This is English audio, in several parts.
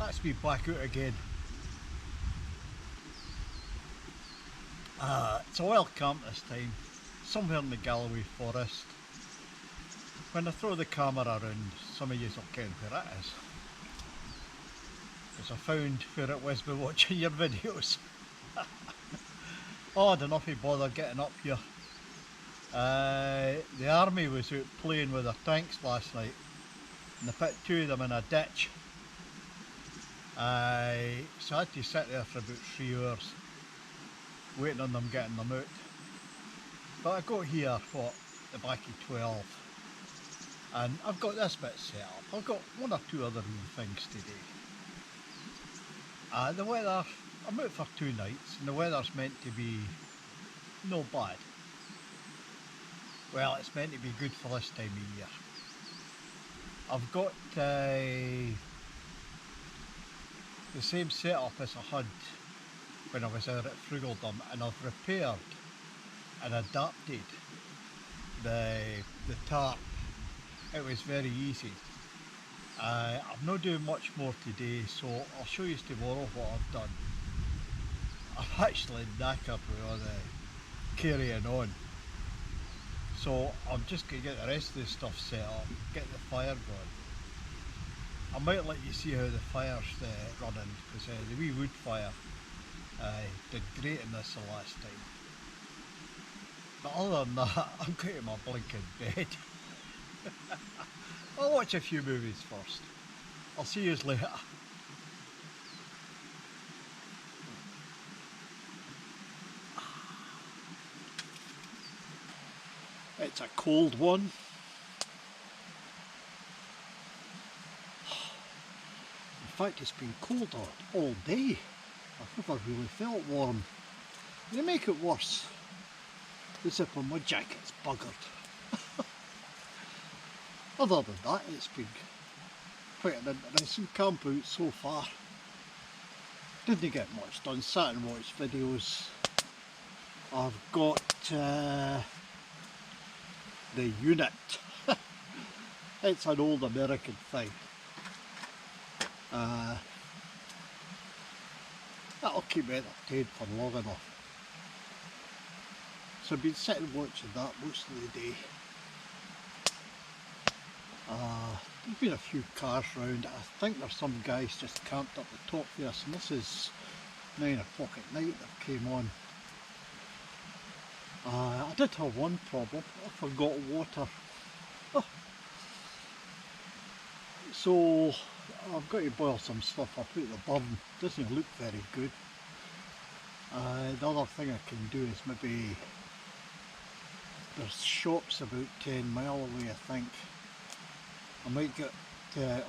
That's me back out again. It's a wild camp this time, somewhere in the Galloway Forest. When I throw the camera around, some of you will ken where it is, because I found where it was by watching your videos. Oh, I don't know if you bother getting up here. The army was out playing with their tanks last night, and they put two of them in a ditch. So I had to sit there for about 3 hours waiting on them getting them out. But I got here, what, the back of 12, and I've got this bit set up. I've got one or two other wee things today. The weather, I'm out for 2 nights and the weather's meant to be no bad. Well, it's meant to be good for this time of year. I've got the same setup as I had when I was out at Frugaldom, and I've repaired and adapted the tarp. It was very easy. I'm not doing much more today, so I'll show you tomorrow what I've done. I'm actually knackered with all the carrying on, so I'm just going to get the rest of the stuff set up, get the fire going. I might let you see how the fire's running, because the wee wood fire did great in this the last time. But other than that, I'm going to my blinking bed. I'll watch a few movies first. I'll see you later. It's a cold one. In fact, it's been cold all day. I've never really felt warm. And to make it worse, the zip on my jacket's buggered. Other than that, it's been quite an interesting camp out so far. Didn't get much done, sat and watched videos. I've got the unit. It's an old American thing. That'll keep me entertained for long enough. So I've been sitting watching that most of the day. There's been a few cars round. I think there's some guys just camped up the top there, and this is 9 o'clock at night that came on. I did have one problem. I forgot water. Oh. So I've got to boil some stuff up out the burn. Doesn't look very good. The other thing I can do is maybe, there's shops about 10 mile away, I think. I might get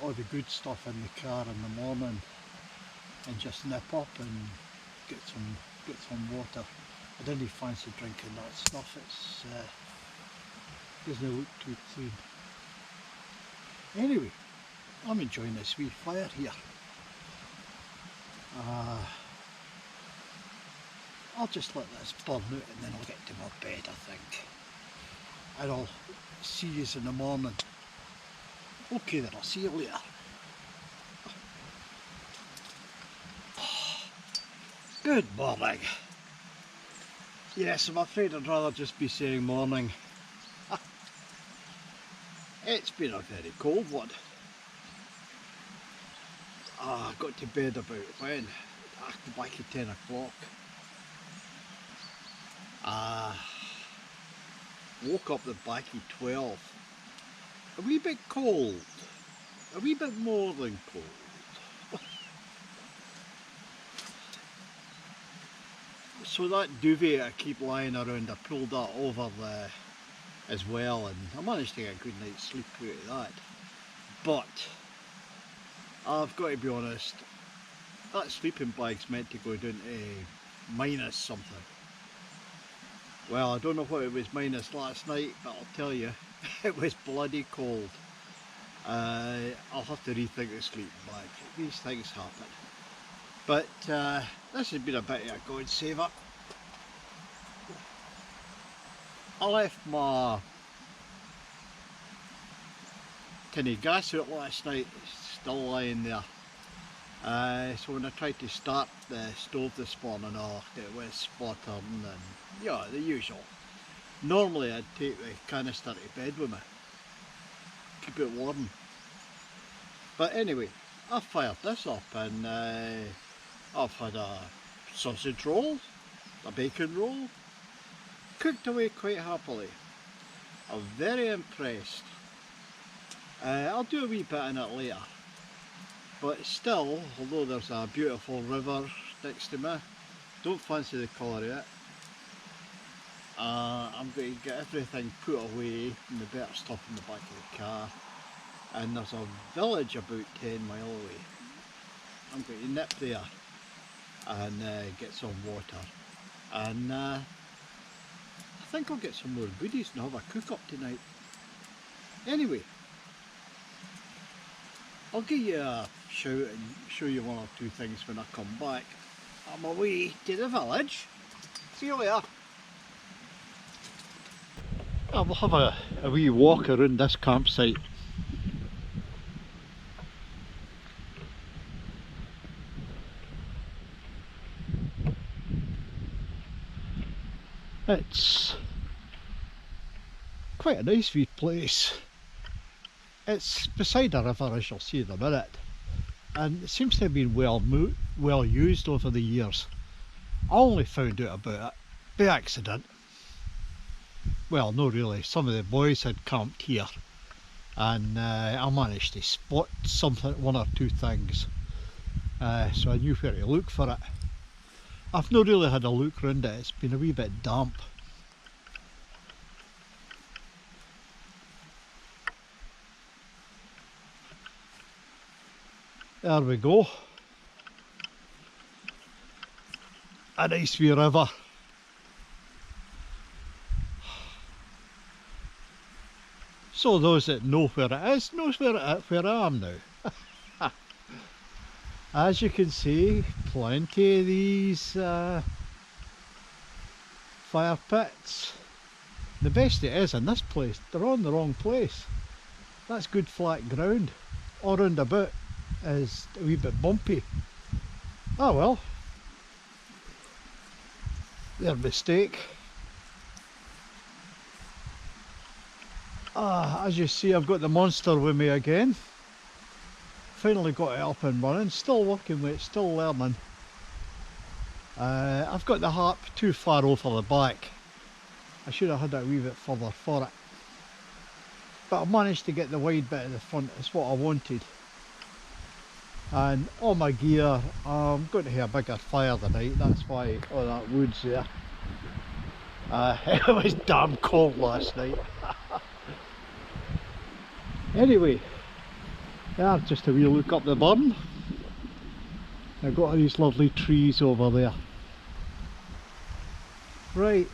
all the good stuff in the car in the morning and just nip up and get some water. I didn't fancy drinking that stuff. It's doesn't look too clean. Anyway, I'm enjoying this wee fire here. I'll just let this burn out and then I'll get to my bed, I think. And I'll see you in the morning. Okay then, I'll see you later. Good morning. Yes, I'm afraid I'd rather just be saying morning. It's been a very cold one. I got to bed about when? Back at 10 o'clock. Woke up the back at 12. A wee bit cold. A wee bit more than cold. So that duvet I keep lying around, I pulled that over there as well, and I managed to get a good night's sleep out of that. But I've got to be honest, that sleeping bag's meant to go down to minus something. Well, I don't know what it was minus last night, but I'll tell you, it was bloody cold. I'll have to rethink the sleeping bag. These things happen. But this has been a bit of a God saver. I left my tin of gas out last night, it's still lying there. So when I tried to start the stove this morning, oh, it was spluttering and yeah, the usual. Normally I'd take the canister to bed with me, keep it warm. But anyway, I've fired this up and I've had a sausage roll, a bacon roll, cooked away quite happily. I'm very impressed. I'll do a wee bit in it later. But still, although there's a beautiful river next to me, don't fancy the colour of it. I'm going to get everything put away and the better stuff in the back of the car. And there's a village about 10 mile away. I'm going to nip there and get some water. And I think I'll get some more goodies and have a cook up tonight. Anyway, I'll give you a shout and show you one or two things when I come back. I'm away to the village. See you later. I'll have a wee walk around this campsite. It's quite a nice wee place. It's beside a river, as you'll see in a minute, and it seems to have been well used over the years. I only found out about it by accident. Well, no really, some of the boys had camped here and I managed to spot one or two things, so I knew where to look for it. I've not really had a look round it, it's been a wee bit damp. There we go. A nice wee river. So those that know where it is, knows where I am now. As you can see, plenty of these fire pits. The best it is in this place, they're on the wrong place. That's good flat ground. All round about is a wee bit bumpy. Oh well, their mistake. As you see, I've got the monster with me again. Finally got it up and running, still working with it, still learning. I've got the harp too far over the back. I should have had it a wee bit further for it. But I managed to get the wide bit at the front, it's what I wanted. And all my gear, I'm going to have a bigger fire tonight, that's why all that wood's there. It was damn cold last night. Anyway, yeah, just a wee look up the burn. I've got all these lovely trees over there. Right,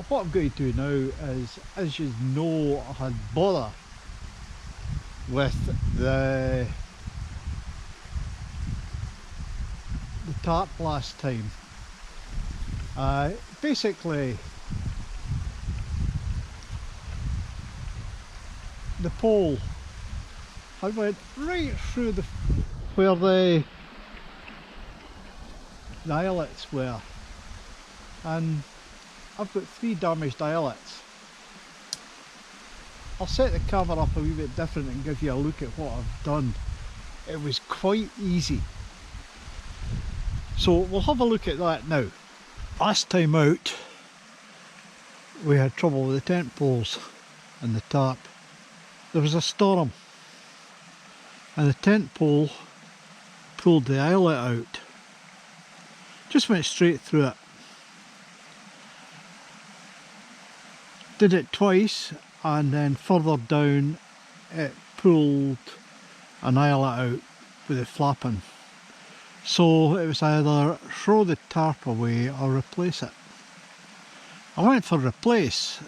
what I'm going to do now is, as you know, I had bother with the tarp last time. Basically, the pole had went right through where the eyelets were, and I've got 3 damaged eyelets. I'll set the camera up a wee bit different and give you a look at what I've done. It was quite easy. So we'll have a look at that now. Last time out we had trouble with the tent poles and the tarp. There was a storm and the tent pole pulled the eyelet out. Just went straight through it. Did it twice and then further down it pulled an eyelet out with it flapping. So it was either throw the tarp away or replace it. I went for replace.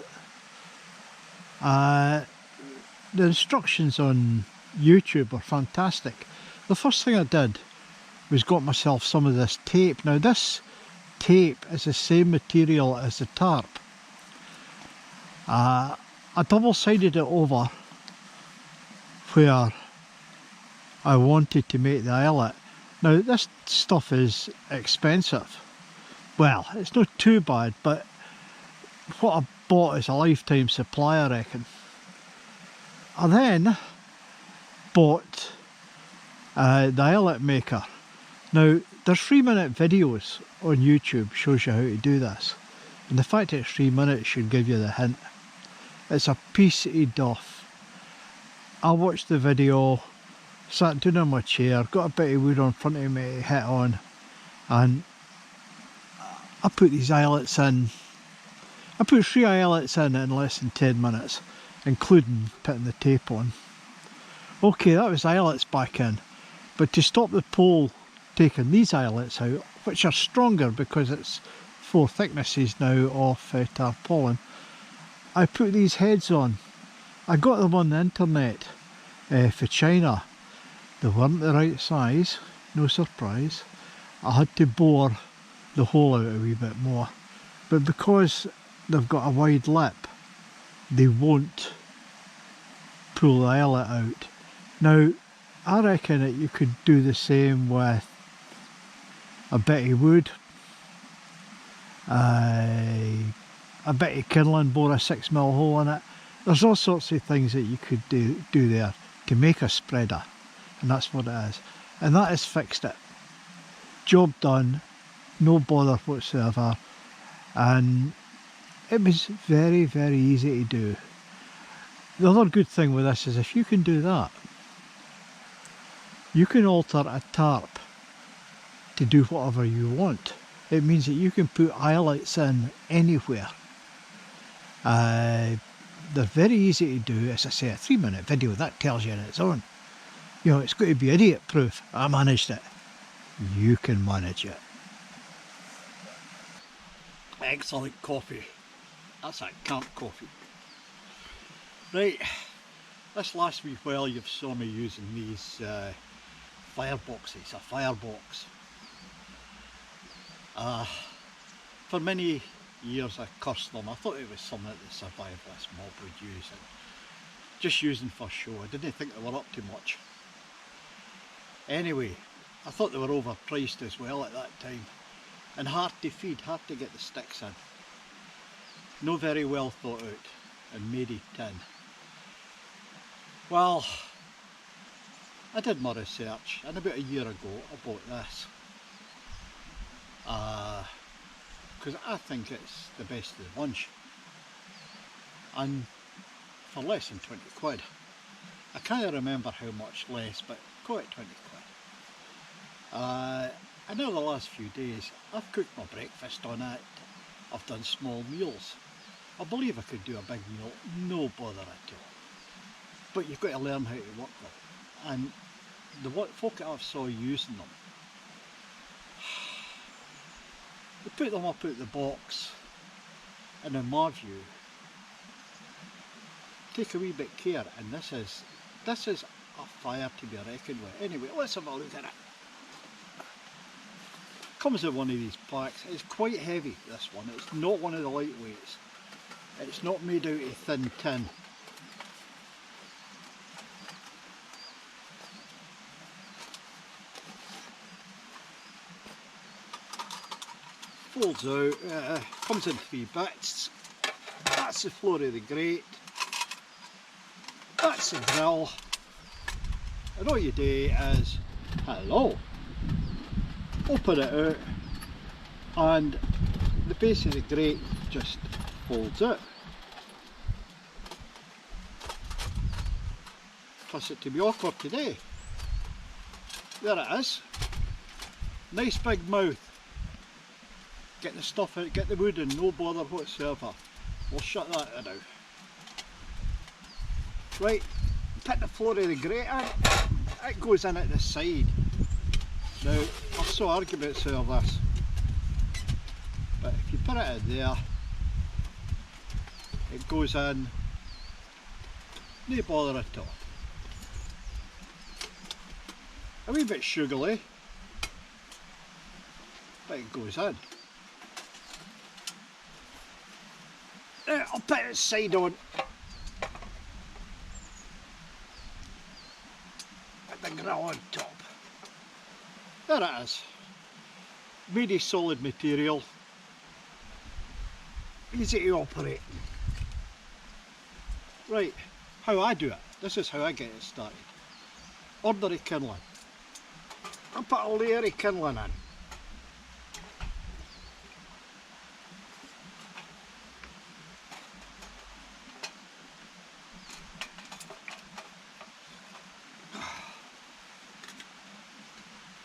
The instructions on YouTube are fantastic. The first thing I did was got myself some of this tape. Now this tape is the same material as the tarp. I double-sided it over where I wanted to make the eyelet, Now this stuff is expensive. Well, it's not too bad, but what I bought is a lifetime supply, I reckon. I then bought the eyelet maker. Now there's 3-minute videos on YouTube shows you how to do this, and the fact it's 3 minutes should give you the hint. It's a piece of duff. I watched the video, sat down on my chair, got a bit of wood in front of me to hit on, and I put these eyelets in. I put 3 eyelets in less than 10 minutes, including putting the tape on. Okay, that was eyelets back in, but to stop the pole taking these eyelets out, which are stronger because it's 4 thicknesses now of tarpaulin, I put these heads on. I got them on the internet for China. They weren't the right size, no surprise. I had to bore the hole out a wee bit more, but because they've got a wide lip, they won't pull the eyelet out. Now, I reckon that you could do the same with a bit of wood, a bit of kindling, bore a 6mm hole in it. There's all sorts of things that you could do there to make a spreader, and that's what it is. And that has fixed it. Job done, no bother whatsoever, and it was very, very easy to do. The other good thing with this is if you can do that, you can alter a tarp to do whatever you want. It means that you can put eyelets in anywhere. They're very easy to do. As I say, a 3-minute video, that tells you on its own. You know, it's got to be idiot proof. I managed it. You can manage it. Excellent coffee. That's that camp coffee. Right, this last wee while you've saw me using these fireboxes, a firebox. For many years I cursed them. I thought it was something that the survivalist mob would use, and just using for show. I didn't think they were up to much. Anyway, I thought they were overpriced as well at that time, and hard to feed, hard to get the sticks in. No very well thought out and made of tin. Well, I did my research, and about a year ago I bought this. Because I think it's the best of the bunch, and for less than 20 quid. I can't remember how much less, but quite 20 quid. And over the last few days I've cooked my breakfast on it, I've done small meals. I believe I could do a big meal, no bother at all. But you've got to learn how to work them. And the folk that I've saw using them, they put them up out the box, and in my view, take a wee bit care, and this is a fire to be reckoned with. Anyway, let's have a look at it. Comes in one of these packs. It's quite heavy, this one. It's not one of the lightweights. It's not made out of thin tin. Folds out, comes in 3 bits. That's the floor of the grate. That's the grill. And all you do is, hello, open it out, and the base of the grate just folds out. Plus it to be awkward today. There it is. Nice big mouth. Get the stuff out, get the wood in, no bother whatsoever. We'll shut that now. Right, put the floor of the grate in. It goes in at the side. Now, I've so arguments over this, but if you put it in there, it goes in, no bother at all. A wee bit sugary, but it goes in. Now, I'll put it side on. Put the grill on top. There it is. Made of solid material. Easy to operate. Right, how I do it. This is how I get it started. Ordinary kindling. I put a layer of kindling in.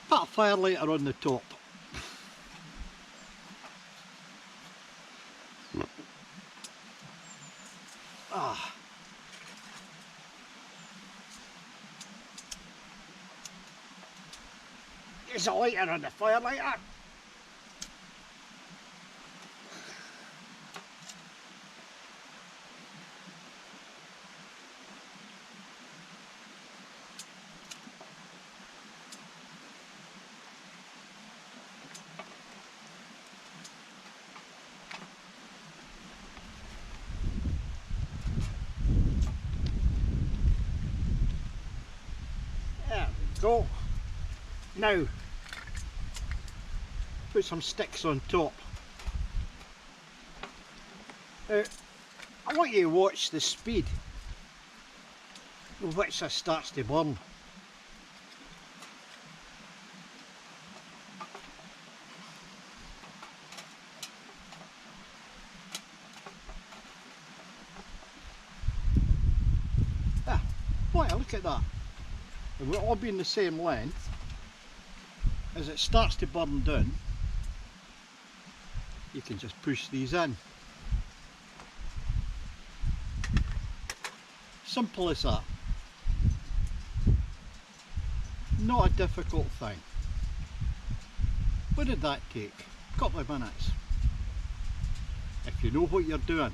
Put a fire lighter on the top. There's a lighter on the fire lighter. There we go. Now, put some sticks on top. Now, I want you to watch the speed with which this starts to burn. Ah, boy, look at that. It will all be in the same length. As it starts to burn down, you can just push these in. Simple as that. Not a difficult thing. What did that take? A couple of minutes. If you know what you're doing.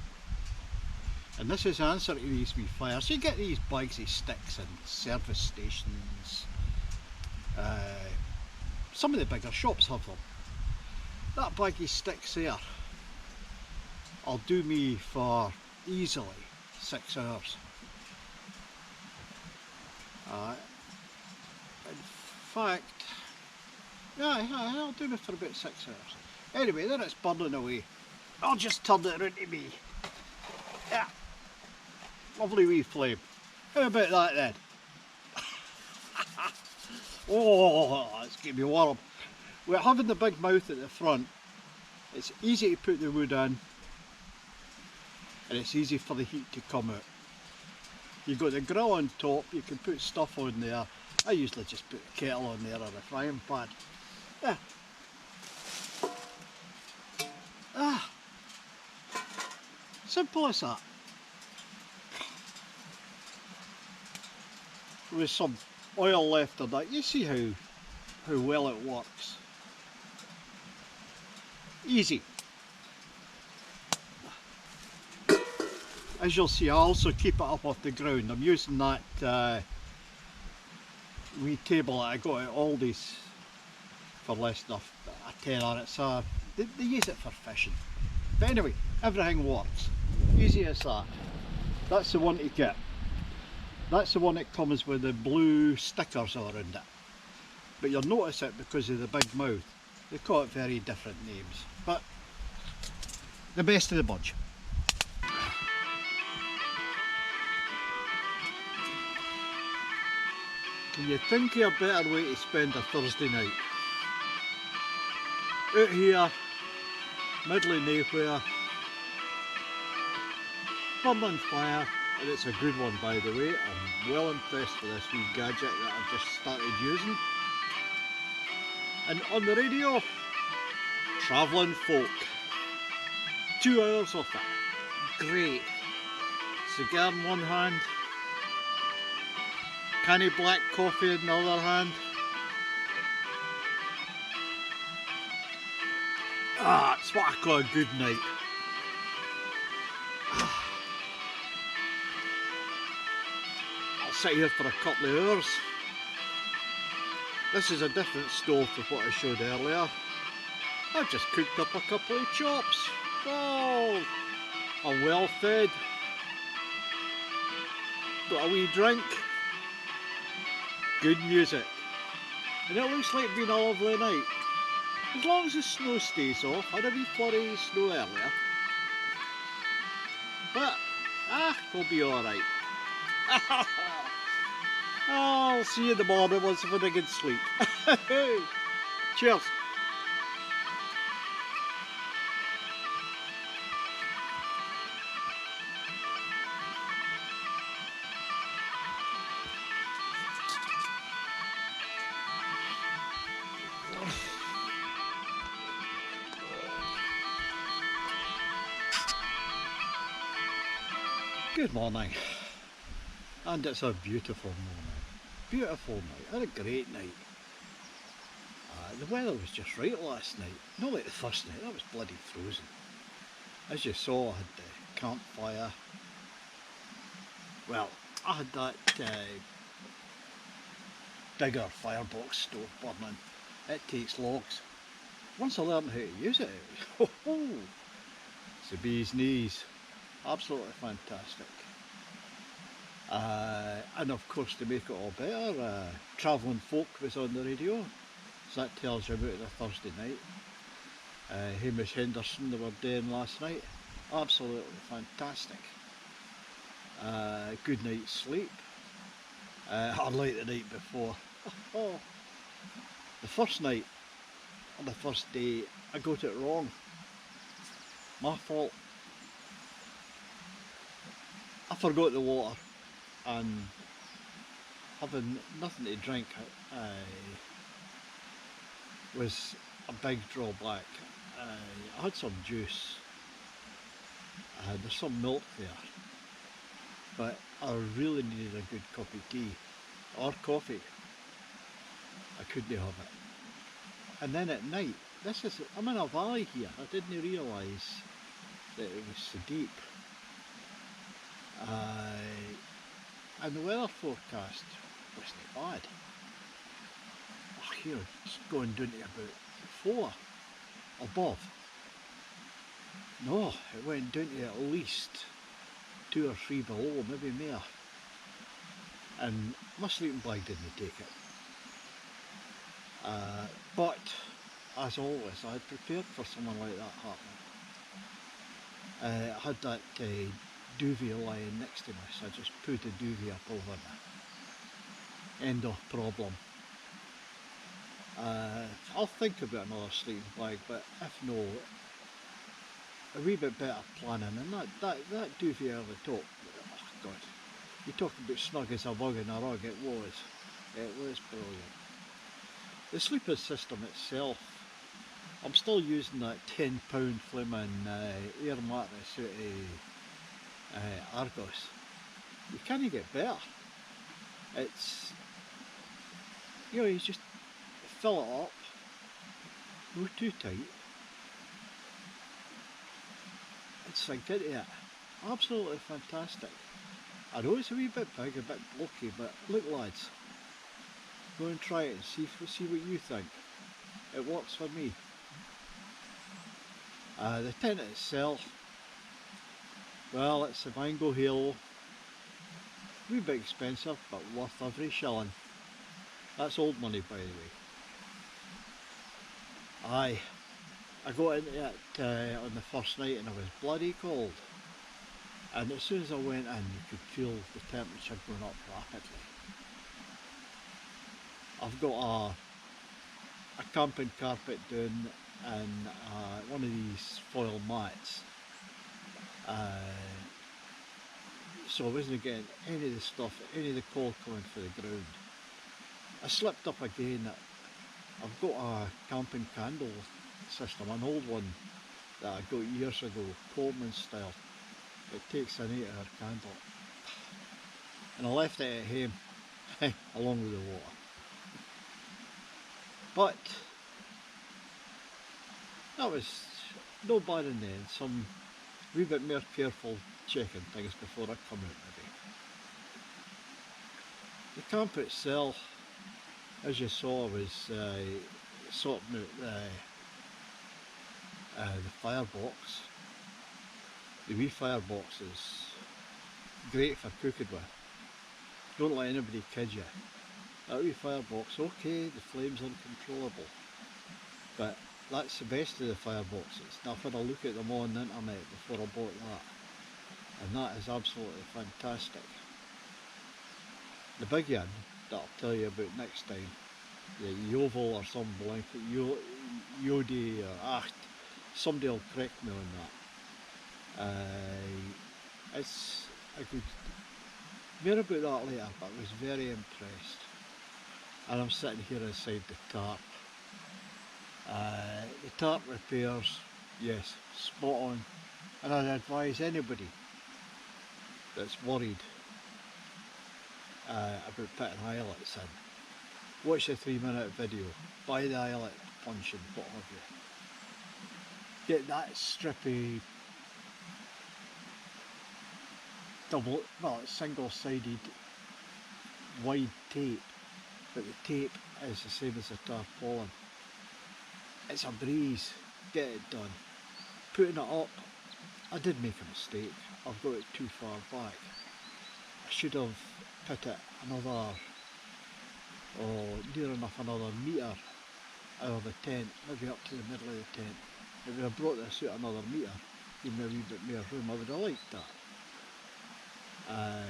And this is the answer to these wee fires. You get these bags of sticks in service stations. Some of the bigger shops have them. That bag of sticks there, will do me for easily 6 hours. In fact, yeah, I'll do it for about 6 hours. Anyway, then it's burning away. I'll just turn it around to me. Yeah, lovely wee flame. How about that then? Oh, it's getting me warm. We're having the big mouth at the front. It's easy to put the wood in, and it's easy for the heat to come out. You've got the grill on top, you can put stuff on there. I usually just put a kettle on there or a frying pan. Yeah. Simple as that. With some oil left on that, you see how well it works. Easy. As you'll see, I also keep it up off the ground. I'm using that wee table that I got at Aldi's for less than a tenner. It's they use it for fishing. But anyway, everything works. Easy as that. That's the one to get. That's the one that comes with the blue stickers all around it. But you'll notice it because of the big mouth. They call it very different names. But the best of the bunch. Can you think of a better way to spend a Thursday night? Out here, middle of nowhere, burning fire, and it's a good one by the way. I'm well impressed with this wee gadget that I've just started using. And on the radio, Travelling Folk. 2 hours of it. Great. Cigar in one hand, canny black coffee in the other hand. It's what I call a good night. I'll sit here for a couple of hours. This is a different stove to what I showed earlier. I've just cooked up a couple of chops. Oh, I'm well fed. Got a wee drink. Good music. and it looks like being a lovely night. As long as the snow stays off. I had a wee flurry of snow earlier, but we'll be alright. I'll see you in the morning once I've had a good sleep. Cheers. Good morning, and it's a beautiful morning. Beautiful night, and a great night. The weather was just right last night. Not like the first night, that was bloody frozen. As you saw, I had the campfire. Well, I had that bigger firebox stove burning. It takes logs. Once I learned how to use it, it's the bee's knees. Absolutely fantastic. And of course, to make it all better, Travelling Folk was on the radio, so that tells you about the Thursday night. Hamish Henderson, they were doing last night. Absolutely fantastic. Good night's sleep. Unlike the night before. The first night, on the first day, I got it wrong. My fault. I forgot the water, and having nothing to drink was a big drawback. I had some juice, there's some milk there, but I really needed a good cup of tea or coffee. I couldn't have it. And then at night, I'm in a valley here, I didn't realise that it was so deep. And the weather forecast wasn't bad. Here it's going down to about 4 above. No, it went down to at least 2 or 3 below, maybe more. And my sleeping bag didn't take it. But as always, I had prepared for something like that happening. I had that duvet lying next to me, so I just put the duvet up over me. End of problem. I'll think about another sleeping bag, but if no, a wee bit better planning, and that duvet over the top, oh God, you talk about snug as a bug in a rug, it was brilliant. The sleeping system itself, I'm still using that £10 flaming air mattress out of Argos. You can't get better. It's, you just fill it up, not too tight, and sink into it. Absolutely fantastic. I know it's a wee bit big, a bit bulky, but look lads, go and try it and see what you think. It works for me. The tent itself, well, it's a Mango Halo. A wee bit expensive, but worth every shilling. That's old money, by the way. Aye, I got into it on the first night and it was bloody cold. And as soon as I went in, you could feel the temperature going up rapidly. I've got a camping carpet down and one of these foil mats. So I wasn't getting any of the stuff, any of the cold coming from the ground. I slipped up again. I've got a camping candle system, an old one that I got years ago, Coleman style. It takes an 8-hour candle. And I left it at home, along with the water. But that was no bad in the end. Some wee bit more careful checking things before I come out maybe. The camp itself, as you saw, was sorting out the firebox. The wee firebox is great for cooking with. Don't let anybody kid you. That wee firebox, okay, the flame's uncontrollable, but that's the best of the fireboxes. Now I've had a look at them on the internet before I bought that, and that is absolutely fantastic. The big one that I'll tell you about next time, the Yovel or some blanket, Yodi or somebody will correct me on that. It's a good, more about that later, but I was very impressed. And I'm sitting here inside the tarp. The tarp repairs, yes, spot on. And I'd advise anybody that's worried about putting eyelets in, watch the 3-minute video, buy the eyelet punch and what have you. Get that strippy it's single-sided wide tape, but the tape is the same as the tarpaulin. It's a breeze, get it done. Putting it up, I did make a mistake, I've got it too far back. I should have put it another, near enough another metre out of the tent, maybe up to the middle of the tent. If I brought this out another metre, give me a wee bit more room, I would have liked that. I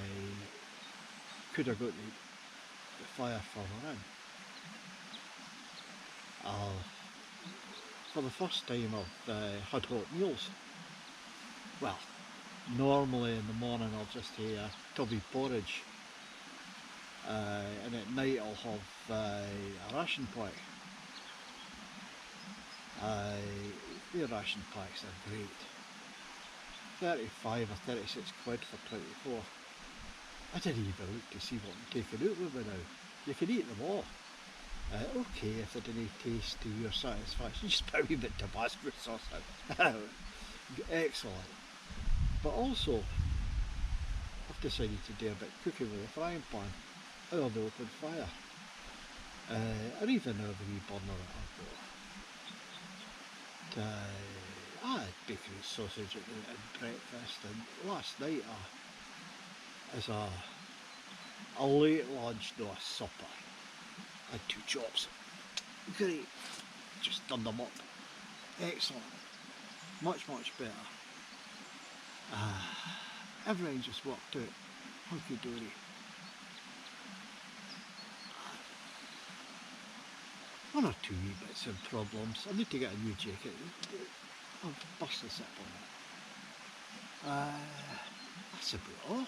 could have got the fire further in. For the first time I've had hot meals. Well, normally in the morning I'll just have a tubby porridge, and at night I'll have a ration pack. The ration packs are great. 35 or 36 quid for 24. I didn't even look to see what I'm taking out with me now. You can eat them all. Okay, if they didn't taste to your satisfaction, just put a wee bit of Tabasco sauce in. Excellent. But also, I've decided to do a bit of cooking with a frying pan out of the open fire. Or even out of the wee burner that I've got. I had bacon and sausage at breakfast, and last night as a late lunch, no, a supper, I had 2 chops. Great, just done them up. Excellent, much better. Everything just worked out, hunky dory. One or two wee bits of problems. I need to get a new jacket. I'll bust the zip on it. That's about all.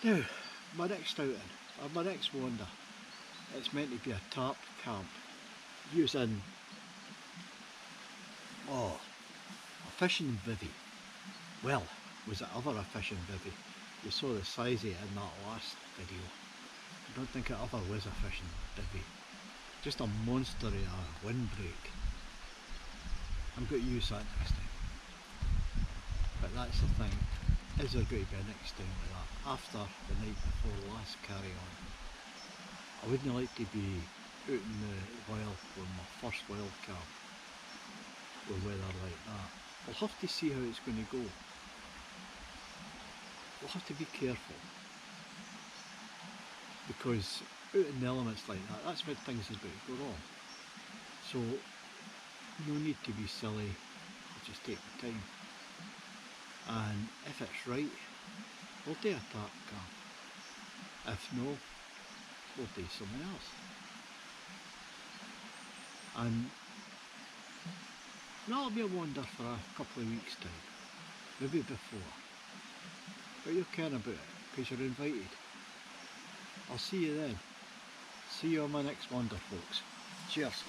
Now, my next outing, or my next wander, it's meant to be a tarp camp using a fishing bivvy. Well, was it ever a fishing bivvy? You saw the size of it in that last video. I don't think it ever was a fishing bivvy. Just a monster of a windbreak. I'm going to use that next time. But that's the thing. Is there going to be a next time like that? After the night before last carry on. I wouldn't like to be out in the wild with my first wild camp with weather like that. We'll have to see how it's going to go. We'll have to be careful. Because out in the elements like that, that's when things are going to go wrong. So, no need to be silly, just take the time. And if it's right, we'll do a tarp camp. If no, we'll do something else. And that'll be a wander for a couple of weeks' time, maybe before. But you're caring about it, because you're invited. I'll see you then. See you on my next wander, folks. Cheers.